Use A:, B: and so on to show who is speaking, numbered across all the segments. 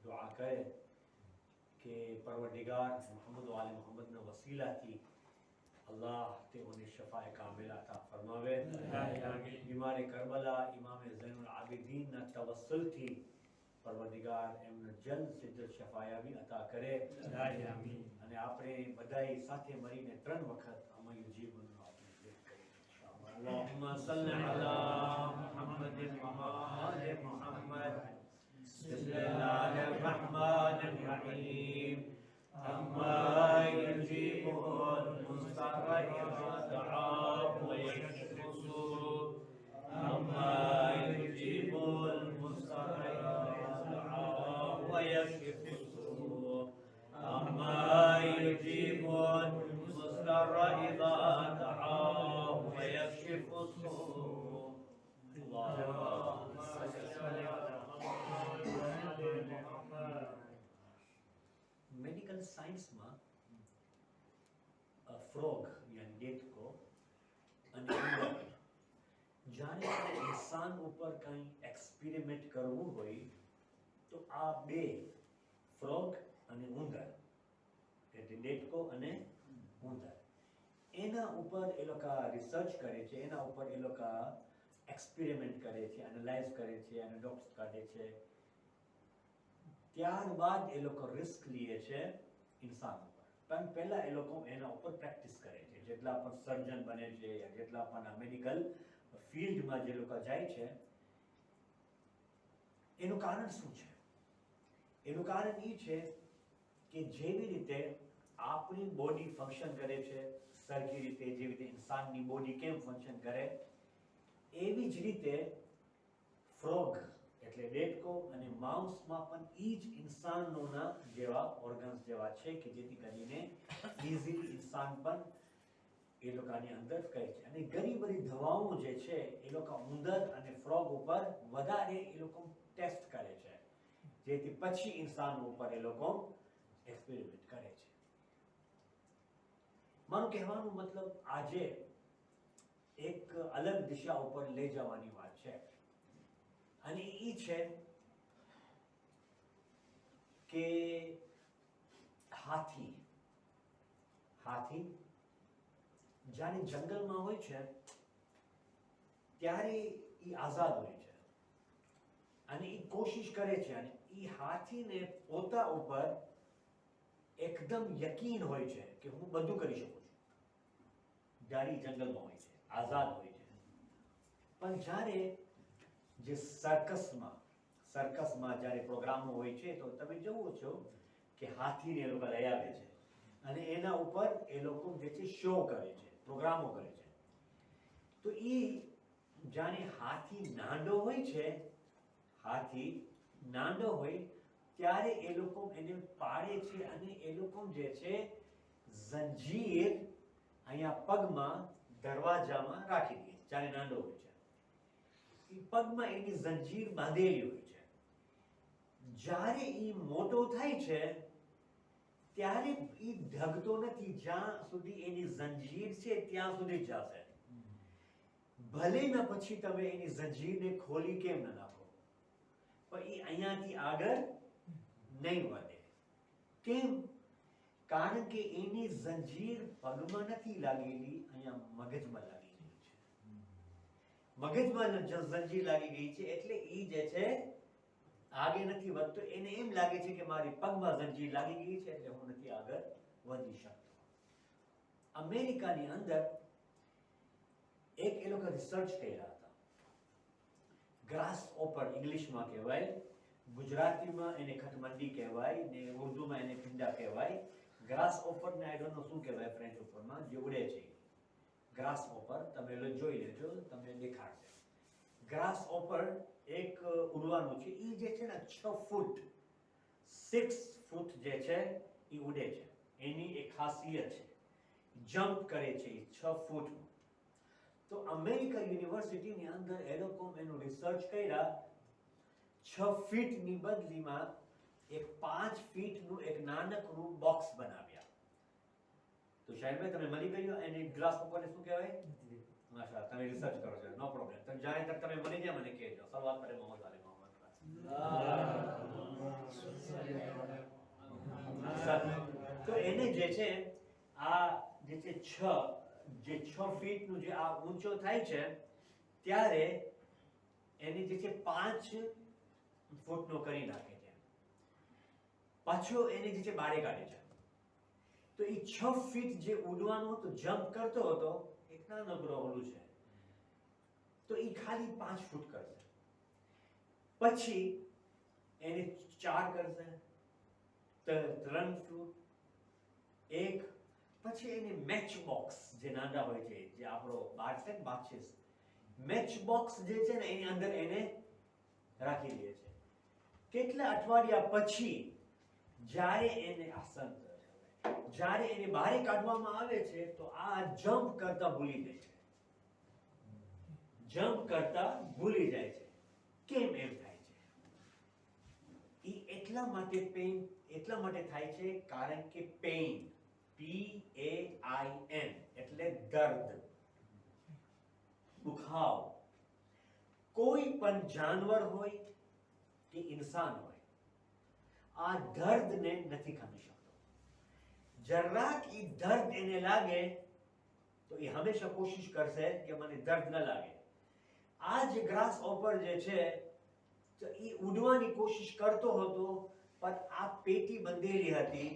A: दुआ करे कि परवरदिगार मोहम्मद वाले मोहम्मद ने वसीला थी अल्लाह ते उन्हें शफाए कामिला अता फरमावे। बीमार करबला इमाम ज़ैनुल आबिदीन न तवस्सुल थी परवरदिगार એમને જલ્દ से जल्द શફાયા भी अता करे અને આપણે બધાય સાથે મળીને 3 વખત અમારું જીવનનો આપણે ઉલ્લેખ કરીએ ઇન્શાઅલ્લાહ। અલ્લાહુમ્મા સલ્લી અલા મુહમ્મદિન વ આલિ મુહમ્મદ બિસ્મિલ્લાહિર રહમાનિર રહીમ अम्मा युजीबुल मुस्तारा इज़ा दआहु व यक्शिफु सूअ अम्मा युजीबुल मुस्तारा इज़ा दआहु व यक्शिफु सूअ अम्मा युजीबुल मुस्तारा इज़ा दआहु व यक्शिफु सूअ। अल्लाहुम्मा सल्ली अला मुहम्मद। मेडिकल साइंस में फ्रॉग यानी डेटको जाने इंसान ऊपर कई एक्सपेरिमेंट करवू होय तो आ बे फ्रॉग अने उंदर એટલે ડેટકો અને ઉંદર એના ઉપર એ લોકો રિસર્ચ કરે છે, એના ઉપર એ લોકો એક્સપેરિમેન્ટ કરે છે, એનાલાઇઝ કરે છે, એનેડોટ્સ કાઢે છે, ત્યારબાદ એ લોકો રિસ્ક લે છે ઇન્સાન ઉપર। પણ પહેલા એ લોકો એના ઉપર પ્રેક્ટિસ કરે છે। જેટલા પણ સર્જન બને છે યા જેટલા પણ આ મેડિકલ ફિલ્ડમાં જે લોકો જાય છે એનું કારણ શું છે? એનું કારણ એ છે કે જેવી રીતે આપણી બોડી ફંક્શન કરે છે સરખી રીતે, જેવી રીતે ઇન્સાનની બોડી કેમ ફંક્શન કરે એવી જ રીતે ફ્રોગ એટલે ડેટકો અને માઉસમાં પણ ઈ જ ઇન્સાનોના જેવા ઓર્ગન્સ જેવા છે કે જેથી કરીને ઇઝીલી ઇન્સાન પણ એ લોકોની અંદર કહે છે। અને ઘણી બધી દવાઓ જે છે એ લોકો ઉંદર અને ફ્રોગ ઉપર વધારે એ લોકો ટેસ્ટ કરે છે, જેથી પછી ઇન્સાન ઉપર એ લોકો એક્સપેરિમેન્ટ કરે છે। મારું કહેવાનું મતલબ આજે એક અલગ દિશા ઉપર લઈ જવાની વાત છે અને એ છે કે હાથી જ્યારે જંગલમાં હોય છે ત્યારે એ આઝાદ હોય છે અને એ કોશિશ કરે છે અને એ હાથીને પોતા ઉપર એકદમ યકીન હોય છે કે હું બધું કરી શકું છું। જ્યારે જંગલમાં હોય છે, આઝાદ હોય છે। પણ જ્યારે જે સર્કસમાં જ્યારે પ્રોગ્રામો હોય છે તો તમે જુઓ છો કે હાથીને એ લોકો લઈ આવે છે અને એના ઉપર એ લોકો જે છે શો કરે છે, પ્રોગ્રામો કરે છે। તો એ જાણે હાથી નાનો હોય ત્યારે એ લોકો એને પાડે છે અને એ લોકો જે છે જંજીર અહીંયા પગમાં દરવાજામાં રાખી દે જ્યારે નાનો હોય છે। પગમાં એની જંજીર બાંધેલી હોય છે। જ્યારે એ મોટો થાય છે ત્યારે એ ઢગતો નથી, જ્યાં સુધી એની જંજીર છે ત્યાં સુધી જ જશે। ભલે ના પછી તમે એની જંજીરને ખોલી કેમ ન નાખો પણ એ અહીંયાથી આગળ નહીં વધે। કેમ? કારણ કે એની જંજીર પગમાં નથી लागेली, અહીંયા મગજમાં लागेली છે। મગજમાં જંજીર લાગી ગઈ છે એટલે ઈ જે છે આગે નથી વધતો। એને એમ લાગે છે કે મારી પગમાં જંજીર લાગી ગઈ છે એટલે હું નથી આગળ વધી શકતો। અમેરિકાની અંદર એક એ લોકો રિસર્ચ કર્યા હતા, ગ્રાસ ઓપર ઇંગ્લિશમાં કહેવાય, ગુજરાતીમાં એને ખટમંડી કહેવાય ને ઉર્દુમાં એને પિંડા કહેવાય। ગ્રાસ ઓપરને આઈ ડોન્ટ નો શું કહેવાય ફ્રેન્ચ ઉપરમાં, જે ઉડે છે ગ્રાસ ઓપર, તમે જોઈ લેજો, તમને દેખાડશે। ગ્રાસ ઓપર એક ઉડવાનું છે, ઈ જે છે ને 6 ફૂટ જે છે ઈ ઉડે છે। એની એક ખાસિયત છે, જમ્પ કરે છે 6 ફૂટ। તો અમેરિકા યુનિવર્સિટીની અંદર એ લોકો એનું રિસર્ચ કર્યા, 6 ફીટની બદલીમાં એક 5 ફીટનું એક નાનકડું બોક્સ બનાવ્યા। તો શાયદ ભાઈ તમે મળી ગયો એને ગ્લાસ ઉપરને શું કહેવાય? માશા તમે રિસર્ચ કરો છો, નો પ્રોબ્લેમ। તમે જાય તક તમે મળી જાય મને કહેજો। સલાવત કરે મોહમ્મદ વાલે મોહમ્મદ। જે છે આ જે છે 6 ફીટનું જે આ ઊંચો થાય છે ત્યારે એની જે છે 5 ફૂટનો કરી નાખે છે, પાછો એને જે છે બારે કાઢે છે. તો એ 6 ફીટ જે ઉડવાનું હતું, જમ્પ કરતો હતો, એક નાનકડો ઓલું છે, તો એ ખાલી 5 ફૂટ કરશે. પછી એને 4 કરશે, 3 ફૂટ, 1, પછી એને મેચ બોક્સ જે નાના હોય છે, જે આપણો બાર છે ને માચીસ, મેચ બોક્સ જે છે ને એની અંદર એને રાખી દે છે. કેટલા અઠવાડિયા પછી જ્યારે એને જ્યારે એને બહાર કાઢવામાં આવે છે તો આ જમ્પ કરતા ભૂલી જાય છે. જમ્પ કરતા ભૂલી જાય છે. કેમ એમ થાય છે? એ એટલા માટે થાય છે કારણ કે પેઇન, PAIN એટલે દર્દ, દુખાવ. કોઈ પણ જાનવર હોય કે ઇન્સાન હોય, આ દર્દને નથી ખમી શકતો. જરાક એ દર્દ એને લાગે તો એ હંમેશા કોશિશ કરશે કે મને દર્દ ન લાગે. આ જે ગ્રાસ ઓપર જે છે તો એ ઉડવાની કોશિશ કરતો હતો, પણ આ પેટી બંધેલી હતી.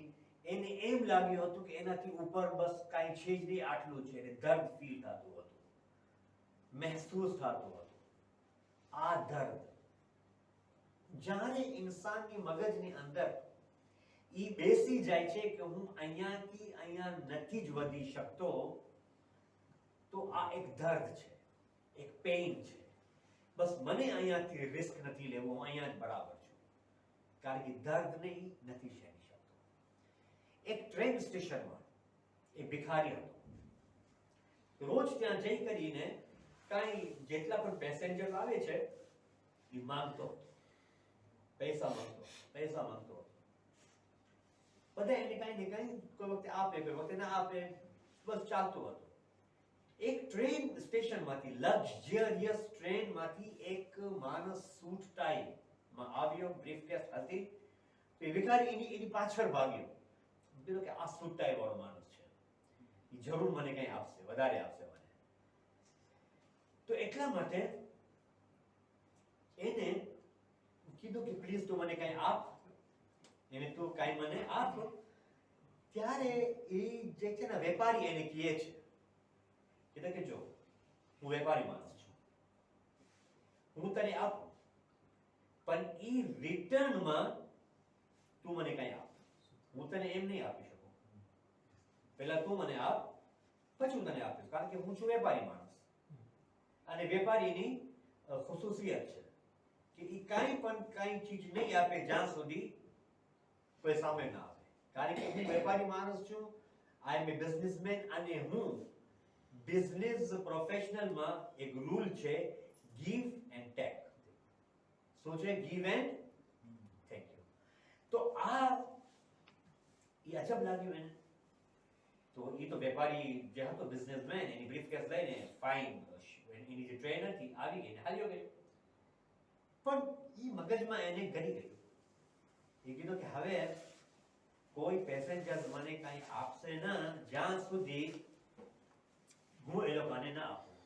A: એને એમ લાગ્યું હતું કે એનાથી ઉપર બસ કાંઈ છે જ નહીં, આટલું છે. એને દર્દ ફીલ થતું હતું, મહેસૂસ થતું હતું. આ દર્દ જ્યારે ઇન્સાનની મગજની અંદર ઈ બેસી જાય છે કે હું અહીંયાથી અહીંયા નથી જ વધી શકતો, તો આ એક દર્દ છે, એક પેઇન છે. બસ મને અહીંયાથી રિસ્ક નથી લેવો, હું અહીંયા જ બરાબર છું. કારણ કે દર્દને ઈ નથી સહેરી શકતો. એક ટ્રેન સ્ટેશનમાં એક ભિખારી હતો. રોજ ત્યાં જઈ કરીને કાંઈ જેટલા પણ પેસેન્જર આવે છે એ માંગતો હતો, પૈસા માંગતો હતો. બધા એને કાંઈ ને કાંઈ કોઈ વખતે આપે, કોઈ વખતે ના આપે, બસ ચાલતું હતું. એક ટ્રેન સ્ટેશનમાંથી, લક્ઝરિયસ ટ્રેનમાંથી એક માણસ સૂટ ટાઈમાં આવ્યો, બ્રીફકેસ હતી. તો એ ભિખારી એની પાછળ ભાગ્યો. કીધું કે આ સૂટ ટાઈ વાળો માણસ છે, એ જરૂર મને કંઈ આપશે, વધારે આપશે મને. તો એટલા માટે એને કીધું કે પ્લીઝ તું મને કંઈ આપ, એને તું કાંઈ મને આપ. ત્યારે એ જે છે ને વેપારી એને કહે છે, કીધું કે જો હું વેપારી માણસ છું, હું તને આપું, પણ એ રિટર્નમાં તું મને કંઈ આપ. હું તને એમ નહીં આપી શકું. પહેલા તું મને આપ, પછી હું તને આપીશ. કારણ કે હું છું વેપારી માણસ, અને વેપારીની ખુસુસિયત છે કે એ કાંઈ ચીજ નહીં આપે જ્યાં સુધી કોઈ સામે ના આવે. કારણ કે હું વેપારી માણસ છું, આઈ એમ એ બિઝનેસમેન, અને હું બિઝનેસ પ્રોફેશનલમાં એક રૂલ છે, ગીવ એન્ડ ટેક. શું છે? Give and thank you. તો આ એ અજબ લાગ્યું એને. તો એ તો વેપારી જે હતો, બિઝનેસમેન, એની બ્રીફકેસ લઈને ફાઇન એની જે ટ્રેન હતી આવી ગઈ ને હાલ્યો ગયો. પણ એ મગજમાં એને ગળી ગયું. એ કીધું કે હવે કોઈ પેસેન્જર મને કાંઈ આપશે ના જ્યાં સુધી હું એ લોકોને ના આપું.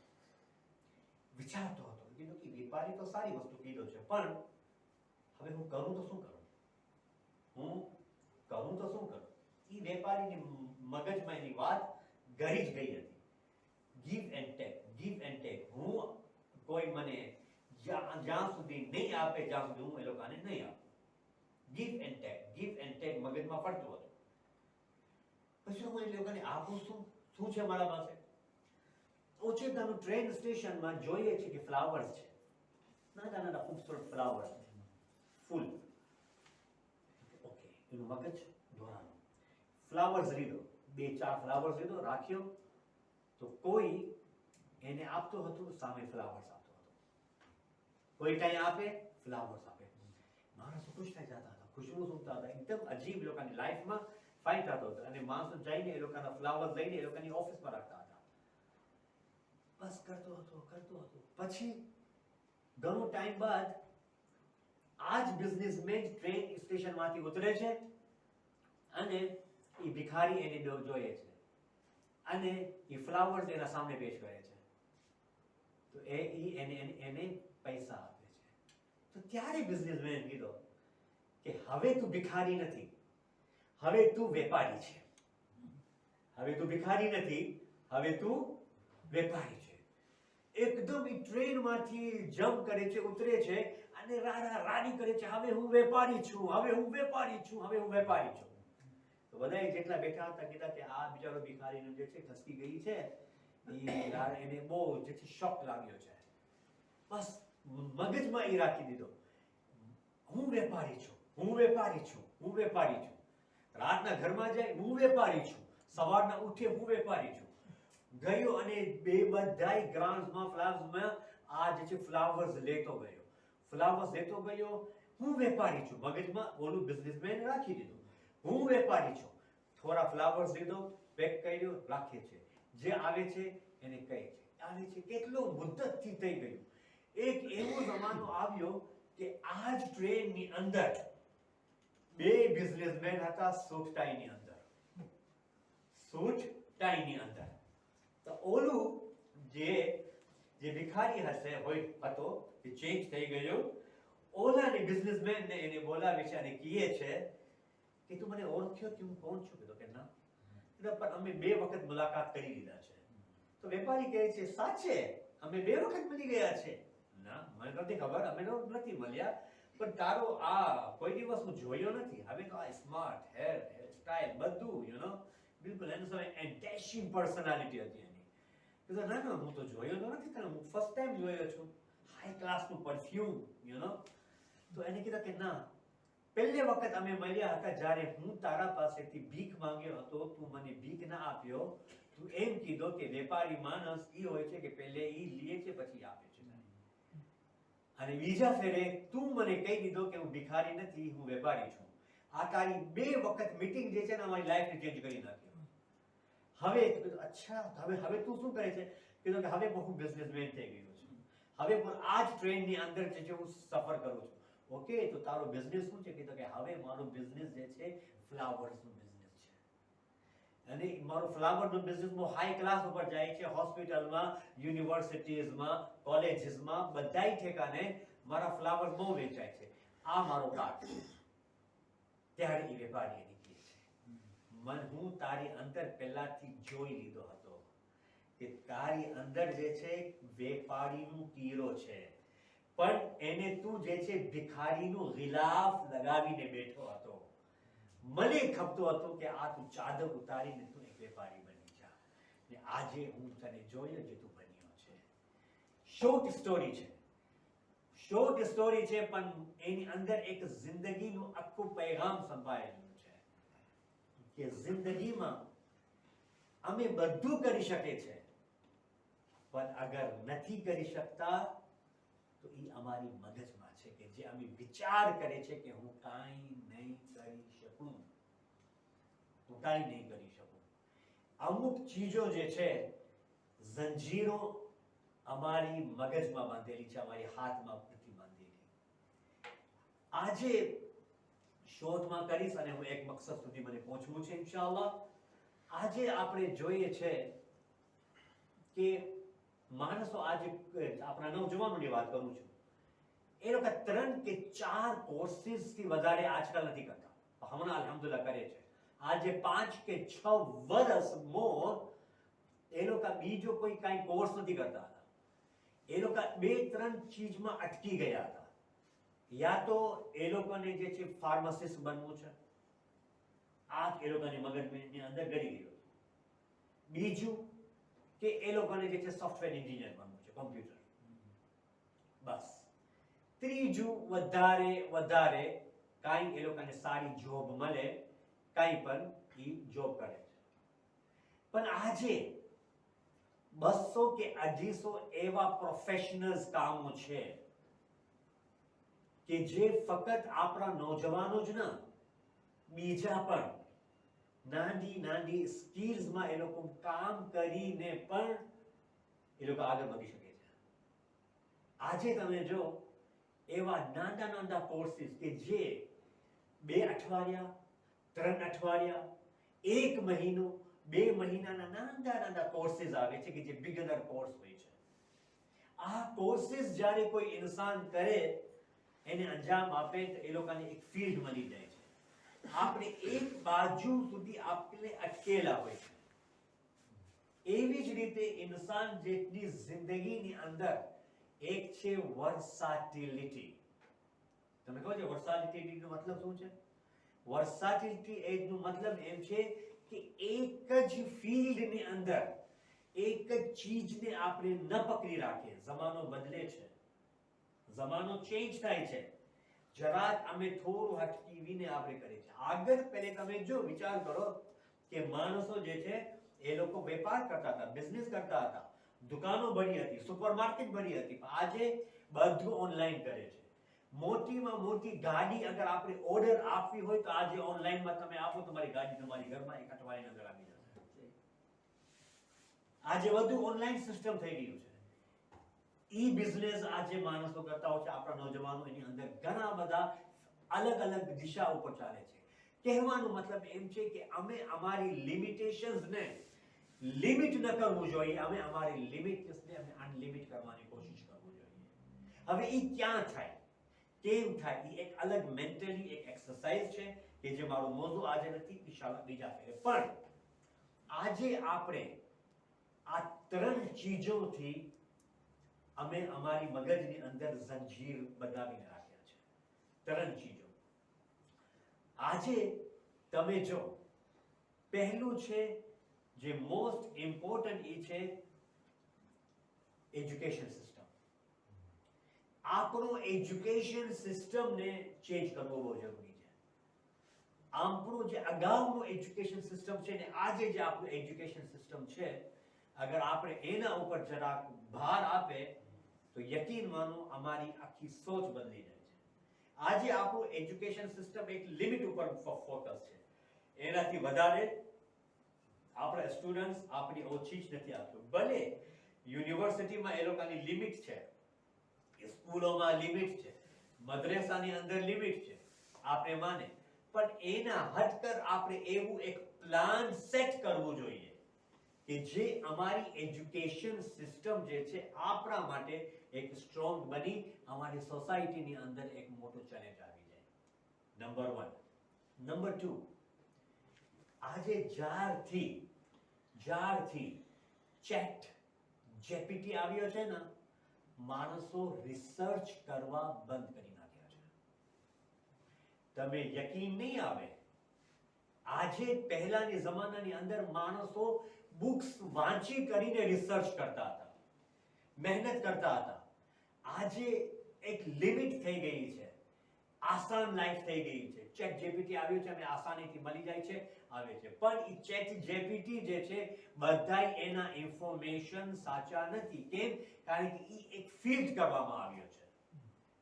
A: વિચારતો હતો, કીધું કે વેપારી તો સારી વસ્તુ કીધો છે, પણ હવે હું કરું તો શું કરું? એ વેપારીની મગજમાં એની વાત ગળી જ ગઈ હતી. Give and take. હું કોઈ મને જ્યાં સુધી નહીં આપે ત્યાં સુધી હું એ લોકોને નહીં આપું. ગીવ એન્ડ ટેક મગજમાં પડતું હતું. પછી હું એ લોકોને આપું શું છે મારા પાસે? ઓચિતાનું ટ્રેન સ્ટેશનમાં જોઈએ છે કે ફ્લાવર્સ છે, નાના ખૂબસૂરત ફ્લાવર્સ છે, ફૂલ. ઓકે, એનું મગજ દોરાનું. ફ્લાવર્સ લીધો, 2-4 ફ્લાવર્સ લીધો, રાખ્યો. તો કોઈ એને આપતું હતું, સામે ફ્લાવર્સ આપતો હતો. કોઈ કાંઈ આપે, ફ્લાવર્સ આપે. માણસો ખુશ થઈ જતા હતા, ખુશબુ સુનતા હતા. એકદમ અજીબ લોકોની લાઈફમાં ફાઇન થતો હતો. અને માણસો જઈને એ લોકોના ફ્લાવર્સ લઈને એ લોકોની ઓફિસમાં રાખતા હતા. બસ કરતો હતો. પછી ઘણો ટાઈમ બાદ આ જ બિઝનેસમેન ટ્રેન સ્ટેશનમાંથી ઉતરે છે અને એ ભિખારી એને જોઈએ છે અને એ ફ્લાવર્સ એના સામે પેશ કરે છે, તો એને પૈસા આપે છે. તો ત્યારે બિઝનેસમેન કીધો કે હવે તું ભિખારી નથી, હવે તું વેપારી છે. હવે તું ભિખારી નથી, હવે તું વેપારી છે. એકદમ એ ટ્રેનમાંથી જમ્પ કરે છે, ઉતરે છે અને રાડી કરે છે, હવે હું વેપારી છું, હવે હું વેપારી છું, હવે હું વેપારી છું. તો બધા જેટલા બેઠા હતા કીધા કે આ બિચારો ભિખારીનો જે છે ખસકી ગઈ છે, એને બહુ જે છે શોક લાગ્યો છે. બસ મગજમાં એ રાખી દીધો, હું વેપારી છું, હું વેપારી છું, હું વેપારી છું. રાતના ઘરમાં જાય હું વેપારી છું, સવારના ઉઠે હું વેપારી છું. ગયો અને બે બધાય ગ્રાઉન્ડ્સમાં ફ્લાવર્સમાં આ જે છે ફ્લાવર્સ લેતો ગયો, ફ્લાવર્સ લેતો ગયો, હું વેપારી છું. મગજમાં ઓલું બિઝનેસમેન રાખી દીધું, હું વેપારી છું. થોડા ફ્લાવર્સ લીધો, પેક કર્યો, રાખે છે. જે આવે છે એને કહે છે, આવે છે. કેટલો મુદ્દતથી થઈ ગયું. એક એવો જમાનો આવ્યો કે આ જ ટ્રેનની અંદર બે બિઝનેસમેન હતા સૂટ ટાઈની અંદર, સૂટ ટાઈની અંદર. તો ઓલું જે ભિખારી હતો એ ચેન્જ થઈ ગયો. ઓલાને બિઝનેસમેનને એને બોલાવે છે અને કહે છે કે તું મને ઓળખ્યો કે હું કોણ છું? કીધું કે ના. પણ અમે બે વખત મુલાકાત કરી લીધા છે. તો વેપારી કહે છે સાચે અમે બે વખત મળી ગયા છે? ના, મને નથી ખબર, અમે નથી મળ્યા, પણ તારો આ કોઈ દિવસ હું જોયો નથી. હવે તો આ સ્માર્ટ હેર સ્ટાઇલ બધું બિલકુલ એનું સમય ડેશિંગ પર્સનાલિટી હતી એની. કીધું ના ના, હું તો જોયો તો નથી, હું ફર્સ્ટ ટાઈમ જોયો છું. હાઈ ક્લાસનું પરફ્યુમ તો એને કીધા કે ના, પહેલી વખત અમે મળ્યા હતા જ્યારે હું તારા પાસેથી ભીખ માંગ્યો હતો, તું મને ભીખ ના આપ્યો. તું એમ કીધો કે વેપારી માણસ ઈ હોય છે કે પહેલે ઈ લે છે પછી આપે છે. અને બીજા ફેરે તું મને કહી દીધો કે હું ભિખારી નથી, હું વેપારી છું. આ તારી બે વખત મીટિંગ જે છે ને અમારી લાઈફ ચેન્જ કરી નાખ્યો. હવે અચ્છા, હવે તું શું કરે છે? કીધું કે હવે હું બિઝનેસમેન થઈ ગયો છું, હવે પણ આ જ ટ્રેનની અંદર જે છે હું સફર કરું છું. ઓકે, તો તારો બિઝનેસ શું છે? કીધું કે હવે મારો બિઝનેસ જે છે ફ્લાવર્સનો બિઝનેસ છે. અને મારો ફ્લાવરનો બિઝનેસ બહુ હાઈ ક્લાસ ઉપર જાય છે. હોસ્પિટલમાં, યુનિવર્સિટીઝમાં, કોલેજીસમાં બધાય ઠેકાને મારા ફ્લાવર બહુ વેચાય છે. આ મારો કાર્ડ છે. ત્યારે એ વેપારી નીકળે છે, હું તારી અંદર પહેલાથી જોઈ લીધો હતો કે તારી અંદર જે છે વેપારીનું કીરો છે, પણ એને તું જે છે ભિખારીનું ગિલાફ લગાવીને બેઠો હતો. મને ખપતો હતો કે આ તું ચાદર ઉતારીને તું એક વેપારી બની જા. ને આજે હું તને જોયો જે તું બન્યો છે. શોર્ટ સ્ટોરી છે, શોર્ટ સ્ટોરી છે, પણ એની અંદર એક જિંદગીનું આખું પૈગામ સંભાળેલું છે કે જિંદગીમાં અમે બધું કરી શકીએ છે, પણ અગર નથી કરી શકતા તો એ અમારી મગજમાં છે કે જે અમે વિચાર કરે છે કે હું કાંઈ નહીં કરી શકું, હું કાંઈ નહીં કરી શકું. અમુક ચીજો જે છે, જંજીરો અમારી મગજમાં બાંધેલી છે, અમારી હાથમાં નથી બાંધેલી. આજે શોધમાં કરીશ અને હું એક મકસદ સુધી મને પહોંચવું છે ઇન્શાઅલ્લાહ. આજે આપણે જોઈએ છે કે માણસો આજે આપણા નવજવાનોની વાત કરું છું, એ લોકો 3 કે 4 કોર્સીસથી વધારે આજકાલ નથી કરતા. હમણાં અલ્હમ્દુલિલ્લાહ કરે છે. આજે 5 કે 6 વર્ષ મોર એ લોકો બીજો કોઈ કાંઈ કોર્સ નથી કરતા હતા. એ લોકો 2-3 ચીજમાં અટકી ગયા હતા. યા તો એ લોકોને જે છે ફાર્માસિસ્ટ બનવું છે, આ એ લોકોની મગજની અંદર ગળી ગયું. બીજું કે એ લોકોને જે છે સોફ્ટવેર એન્જિનિયર બનવું છે, કોમ્પ્યુટર. બસ. ત્રીજું વધારે કાંઈ એ લોકોને સારી જોબ મળે, કાંઈ પણ એ જોબ કરે છે. પણ આજે 200 કે 250 એવા પ્રોફેશનલ્સ કામો છે કે જે ફક્ત આપણા નોજવાનો જ ના, બીજા પણ નાની સ્કિલ્સમાં એ લોકો કામ કરીને પણ એ લોકો આગળ વધી શકે છે. આજે તમે જો એવા નાના કોર્સીસ કે જે 2 અઠવાડિયા, 3 અઠવાડિયા, 1 મહિનો 2 મહિનાના નાના કોર્सेस આવે છે કે જે બિગનર કોર્સ હોય છે. આ કોર્सेस જ્યારે કોઈ ઇન્સાન કરે એને અંજામ આપે તો એ લોકોને એક ફીલ્ડ મળી જાય છે. આપણે એક બાજુ સુધી આપણે અટકેલા હોય છે. એવી જ રીતે ઇન્સાન જેટલી જિંદગીની અંદર એક છે વર્સાટિલિટી. તમે કહો છો વર્સાટિલિટીનો મતલબ શું છે? વર્સાટિલિટી એનો મતલબ એમ છે કે એક જ ફિલ્ડની અંદર એક જ ચીજને આપણે ન પકડી રાખીએ. જમાનો બદલે છે, જમાનો ચેન્જ થાય છે, જરાક અમે થોડું હટકીવીને આપણે કરીએ છીએ. આગળ પહેલે તમે જો વિચાર કરો કે માણસો જે છે એ લોકો વેપાર કરતા હતા, બિઝનેસ કરતા હતા, દુકાનો ભરી હતી, સુપરમાર્કેટ ભરી હતી, પણ આજે બધું ઓનલાઈન કરે છે. મોટીમાં મોટી ગાડી અગર આપણે ઓર્ડર આપવી હોય તો આજે ઓનલાઈનમાં તમે આપો, તમારી ગાડી તમારી ઘરમાં એક અઠવાડિયાની અંદર આવી જશે. આજે બધું ઓનલાઈન સિસ્ટમ થઈ ગયું છે. ઈ બિઝનેસ આજે માણસો કરતા હોય છે. આપણા નોજવાનો એની અંદર ઘણા બધા અલગ અલગ દિશા ઉપર ચાલે છે. કહેવાનો મતલબ એમ છે કે અમે અમારી લિમિટેશન્સને લિમિટ ન કરવું જોઈએ, અમે અમારી લિમિટને અમે અનલિમિટ કરવાની કોશિશ કરવું જોઈએ. હવે ઈ ક્યાં થાય, કેમ થાય, ઈ એક અલગ મેન્ટલી એક એક્સરસાઇઝ છે કે જે મારો મોઝો આજે નથી, ઇન્શાલ્લાહ બીજા ફેરે. પણ આજે આપણે આ 3 ચીજોથી અમે અમારી મગજની અંદર જંજીર બનાવીને રાખ્યા છે. 3 ચીજો. આજે તમે જો પહેલું છે જે મોસ્ટ ઇમ્પોર્ટન્ટ એ છે એજ્યુકેશન સિસ્ટમ. આપણો એજ્યુકેશન સિસ્ટમને ચેન્જ કરવો બહુ જરૂરી છે. આપણું જે અગાઉનું એજ્યુકેશન સિસ્ટમ છે ને આજે જે આપણું એજ્યુકેશન સિસ્ટમ છે, અગર આપણે એના ઉપર જરાક ભાર આપે તો યકીન માનો અમારી આખી સોચ બદલી જાય છે. આજે આપણું એજ્યુકેશન સિસ્ટમ એક લિમિટ ઉપર ફોકસ છે. એનાથી વધારે આપણા સ્ટુડન્ટ્સ આપણી ઓછી જ નથી આપતું. ભલે યુનિવર્સિટીમાં એ લોકોની લિમિટ છે, સ્કૂલોમાં લિમિટ છે, મદ્રેસાની અંદર લિમિટ છે, આપણે માને, પણ એના હટકર આપણે એવું એક પ્લાન સેટ કરવું જોઈએ કે જે અમારી એજ્યુકેશન સિસ્ટમ જે છે આપણા માટે એક સ્ટ્રોંગ બની અમારી સોસાયટીની અંદર એક મોટો ચેલેન્જ આવી જાય. નંબર 1. નંબર 2, આજે જ્યારથી ચેટ જીપીટી આવ્યો છે ને, માણસો રિસર્ચ કરવા બંધ કરી નાખ્યા છે. તમે યકીન નહીં આવે, આજે પહેલાની જમાનાની અંદર માણસો બુક્સ વાંચી કરીને રિસર્ચ કરતા હતા, મહેનત કરતા હતા. આજે એક લિમિટ થઈ ગઈ છે, આસાન લાઈફ થઈ ગઈ છે. ચેટ જીપીટી આવ્યું છે અને આસાનીથી મળી જાય છે, આવે છે. પણ એ ચેટ જીપીટી જે છે બધાય એના ઇન્ફોર્મેશન સાચા નથી. કેમ? કારણ કે એ એક ફિલ્ડ કરવામાં આવ્યો છે.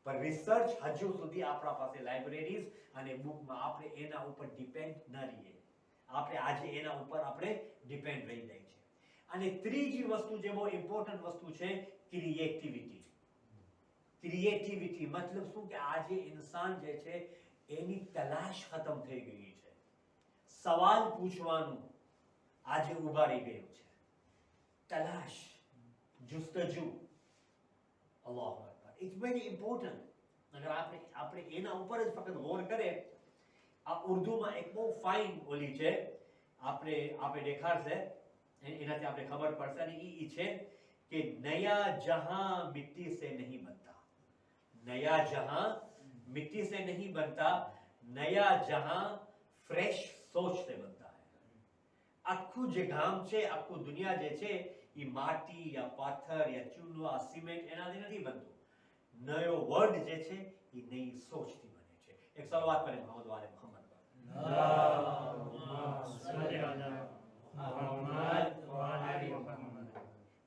A: પણ રિસર્ચ હજુ સુધી આપણા પાસે લાઇબ્રેરીઝ અને બુકમાં આપણે એના ઉપર ડિપેન્ડ ન રહીએ. આપણે આજે એના ઉપર આપણે ડિપેન્ડ રહી જાય છે. અને ત્રીજી વસ્તુ જે બહુ ઇમ્પોર્ટન્ટ વસ્તુ છે, ક્રિએટિવિટી. ક્રિએટિવિટી મતલબ શું કે આજે ઇન્સાન જે છે એની તલાશ ખતમ થઈ ગઈ છે. સવાલ પૂછવાનું આજે ઉભા રહી ગયું છે. તલાશ, જુસ્તજુ. અલ્લાહુ અકબર. It's very important. અગર આપણે એના ઉપર જ ફક્ત ગૌર કરે. આ ઉર્દુમાં એક બહુ ફાઇન ઓલી છે, આપણે દેખાડશે, એનાથી આપણે ખબર પડશે. અને એ છે કે નયા જહાં મિટ્ટી સે નહીં બનતા. નયા જહાં मिट्टी से नहीं बनता, नया जहां फ्रेश सोच से बनता है. આખું જે ગામ છે, આખું દુનિયા જે છે એ માટી યા પાથર યા ચૂનો આ સિમેન્ટ એનાથી નથી બનતું. નયો વર્ડ જે છે એ નઈ સોચથી બને છે. એક સલવાત કરે મોહમ્મદ વાલે મોહમ્મદ પર.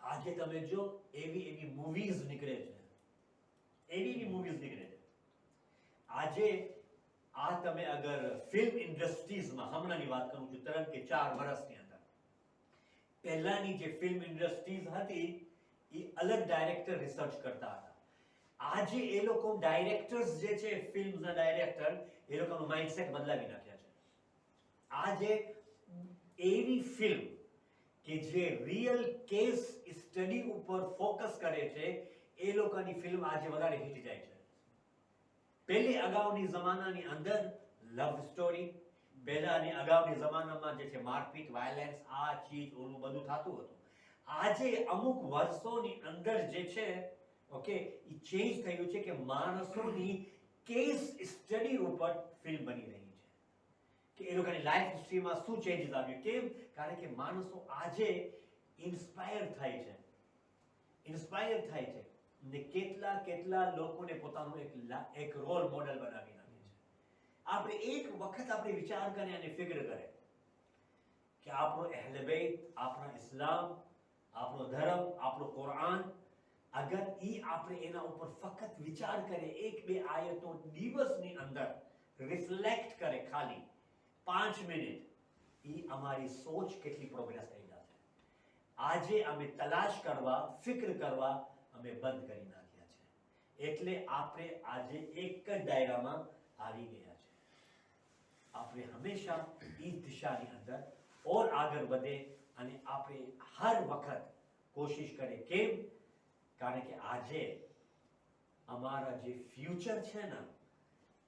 A: આજે તમે જો એવી મૂવીઝ નીકળે છે, એવી મૂવીઝ નીકળે છે. આજે આ તમે અગર ફિલ્મ ઇન્ડસ્ટ્રીઝમાં હમણાંની વાત કરું છું, 3 કે 4 વર્ષની અંદર પહેલાની જે ફિલ્મ ઇન્ડસ્ટ્રીઝ હતી એ અલગ ડાયરેક્ટર રિસર્ચ કરતા હતા. આજે એ લોકો ડાયરેક્ટર્સ જે છે, ફિલ્મના ડાયરેક્ટર, એ લોકોનું માઇન્ડસેટ બદલાવી નાખ્યા છે. આજે એવી ફિલ્મ કે જે રિયલ કેસ સ્ટડી ઉપર ફોકસ કરે છે, એ લોકોની ફિલ્મ આજે વધારે હિટ જાય છે. પહેલી અગાઉની જમાનાની અંદર લવ સ્ટોરી, પહેલાની અગાઉની જમાનામાં જે છે મારપીટ, વાયલેન્સ, આ ચીજ ઓલું બધું થતું હતું. આજે અમુક વર્ષોની અંદર જે છે ઓકે એ ચેન્જ થયું છે કે માણસોની કેસ સ્ટડી ઉપર ફિલ્મ બની રહી છે કે એ લોકોની લાઈફ હિસ્ટ્રીમાં શું ચેન્જીસ આવ્યું. કેમ? કારણ કે માણસો આજે ઇન્સ્પાયર થાય છે ને કેટલા લોકોને પોતાનું એક રોલ મોડેલ બનાવી નાખે છે. આપણે એક વખત આપણે વિચાર કરીએ અને ફિકર કરે કે આપણો અહેલ બેત, આપણા ઇસ્લામ, આપણો ધર્મ, આપણો કુરાન, અગર આપણે એના ઉપર ફક્ત વિચાર કરે, એક બે આયતો દિવસની અંદર રિફ્લેક્ટ કરે, ખાલી 5 મિનિટ, અમારી સોચ કેટલી પ્રોગ્રેસ થઈ જશે. આજે અમે તલાશ કરવા, ફિક્ર કરવા અમે બંધ કરી નાખ્યા છે. એટલે આપણે આજે એક જ દાયરામાં આવી ગયા છે. આપણે હંમેશા એ દિશાની અંદર ઓર આગળ વધે અને આપણે હર વખત કોશિશ કરે. કેમ? કારણ કે આજે અમારા જે ફ્યુચર છે ને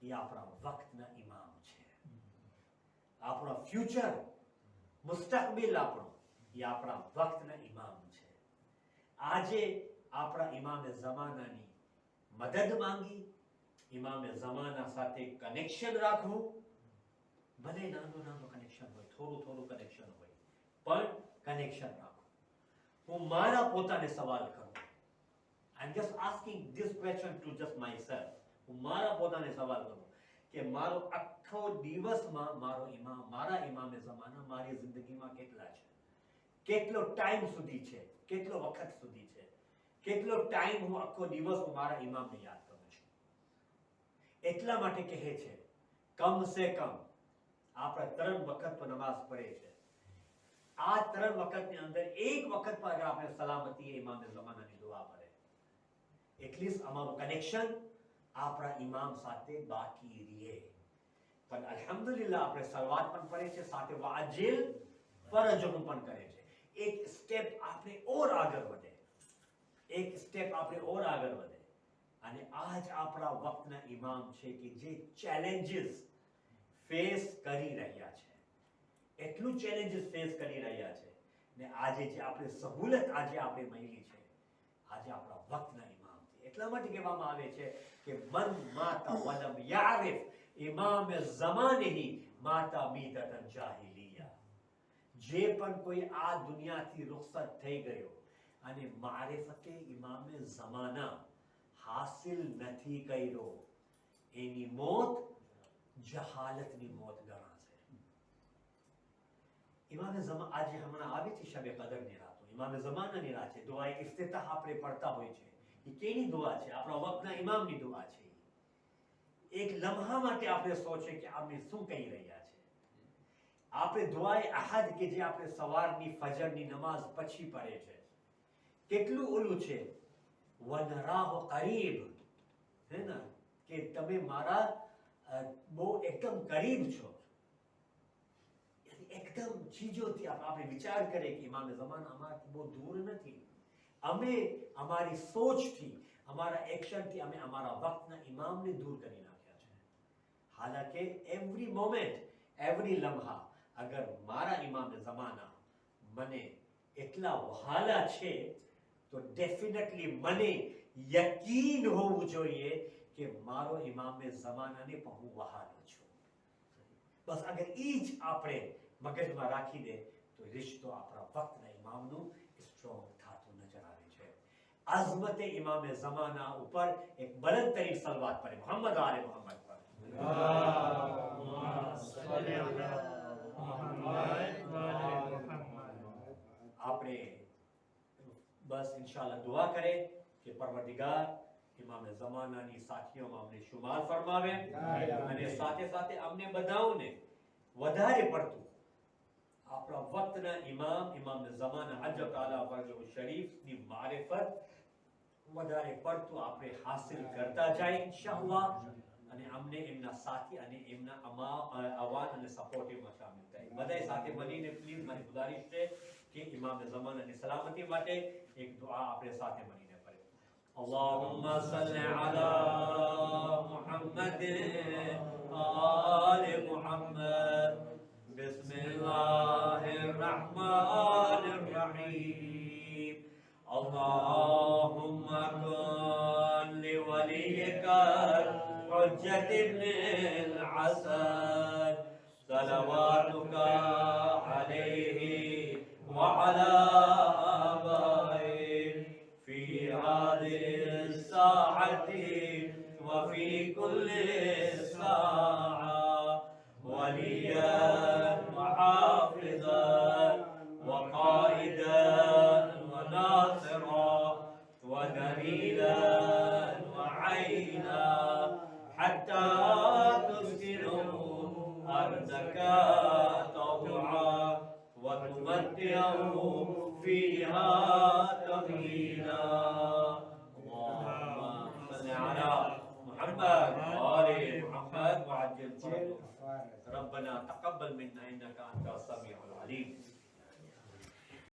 A: એ આપણા વક્તના ઇમામ છે. આપણો ફ્યુચર, મુસ્તકબિલ આપણો એ આપણા વક્તના ઇમામ છે. આજે આપણા ઇમામે ઝમાનાની મદદ માંગી, ઇમામે ઝમાના સાથે કનેક્શન રાખવું, ભલે નાનું કનેક્શન હોય, થોડું કનેક્શન હોય, પણ કનેક્શન રાખવું. હું મારા પોતાને સવાલ કરું, I'm just asking this question to just myself. હું મારા પોતાને સવાલ કરું કે મારો આખો દિવસમાં મારા ઇમામે ઝમાના મારી જિંદગીમાં કેટલા છે? કેટલો ટાઈમ સુધી છે? કેટલો વખત સુધી છે? કેટલો ટાઈમ હું આખો દિવસ મારા ઇમામને યાદ કરું છું? એટલા માટે કહે છે કમ સે કમ આપણે 3 વખત તો નમાઝ પડે છે. આ 3 વખતની અંદર એક વખત પર અગર આપણે સલામતી ઇમામે ઝમાનાની દુઆ પડે, એટલીસ્ટ અમારું કનેક્શન આપણા ઇમામ સાથે બાકી રહે. પણ અલ્હમ્દુલિલ્લાહ આપણે સલવાત પણ પડે છે, સાથે વાજિબ ફરજો પણ કરે છે. એક સ્ટેપ આપણે ઓર આગળ વધે, અને આજ આપણા વક્તના ઇમામ છે કે જે ચેલેન્જીસ ફેસ કરી રહ્યા છે, એટલું ચેલેન્જીસ ફેસ કરી રહ્યા છે ને આજે જે આપણે સહુલત આજે આપણે મળી છે, આજે આપણા વક્તના ઇમામ છે. એટલા માટે કહેવામાં આવે છે કે મન માતા વલમ યારિફ ઇમામ ઝમાનેહી માતા મીતતન જાહિલિયા. જે પણ કોઈ આ દુનિયાથી રૂખસત થઈ ગયો અને મારિફતે ઇમામે ઝમાના હાસિલ નથી કર્યો, એની મોત જહાલતની મોત ગણાશે. ઇમામે ઝમાના આજે હમણાં આવી છે શબે કદરની રાતો, ઇમામે ઝમાનાની રાત છે. દુઆએ ઇફ્તિતાહ આપણે પડતા હોય છે. એ કેની દુઆ છે? આપણા વક્તના ઇમામની દુઆ છે. એક લમ્હા માટે આપણે સોચે કે આપણે શું કહી રહ્યા છે. આપણે દુઆએ અહદ કે જે આપણે સવારની ફજરની નમાઝ પછી પડે છે, કેટલું ઓલું છે, વનરાહુ કરીબ, હે ને, કે તમે મારા બહુ એકદમ કરીબ છો. એકદમ ચીજોથી આપણે વિચાર કરીએ કે ઇમામે ઝમાના અમારાથી બહુ દૂર નથી. અમે અમારી સોચથી, અમારા એક્શનથી અમે અમારા વક્તના ઇમામને દૂર કરી નાખ્યા છે. હાલાકે એવરી મોમેન્ટ, એવરી લમ્હા અગર મારા ઇમામે ઝમાના મને એટલા વહાલા છે તો ડેફિનેટલી મને યકીન હોવું જોઈએ કે મારો ઇમામે ઝમાનાને પણ હું વહાલો છું. બસ અગર એ જ આપણે મગજમાં રાખી દે તો રિશ્તો આપણા વક્તના ઇમામનું સ્ટ્રોંગ થતું નજર આવે છે. અઝમતે ઇમામે ઝમાના ઉપર એક બલંદ તરીન સલવાત પડે, મોહમ્મદ આલે મોહમ્મદ પર. આપણે બસ ઇન્શાઅલ્લાહ દુઆ કરે કે પરવરદિગાર ઇમામે ઝમાનાની સાથીઓમાં અમને શુમાર ફરમાવે અને સાથે સાથે અમને બધાઓને વધારે પડતું આપણા વક્તના ઇમામ ઝમાના અજબ તાલા ફરજો શરીફની મારિફત વધારે પડતું આપણે હાસિલ કરતા જાય ઇન્શાઅલ્લાહ. અને અમને એમના સાથી અને એમના અવાન અને સપોર્ટિવમાં શામિલ થાય. બધાય સાથે મળીને પ્લીઝ મારી ગુજારિશ છે કે ઇમામ ઝમાન અને સલામતી માટે એક દુઆ આપણે સાથે મળીને કરીએ. અલ્લાહુમ્મા સલ્લી અલા મુહમ્મદ આલે મુહમ્મદ બિસ્મિલ્લાહિર રહમાનિર રહીમ. اللهم كن لوليك حجة ابن الحسن صلواتك عليه وعلى آبائه في هذه الساعة وفي كل ساعة وليا وحافظا وقائدا وناصرا ودليلا وعينا حتى تسكنه أرضك طوعا وتمتعه فيها تمهيدا. اللهم صل على محمد وآل محمد وعجل فرجه. ربنا تقبل منا إنك أنت السميع العليم.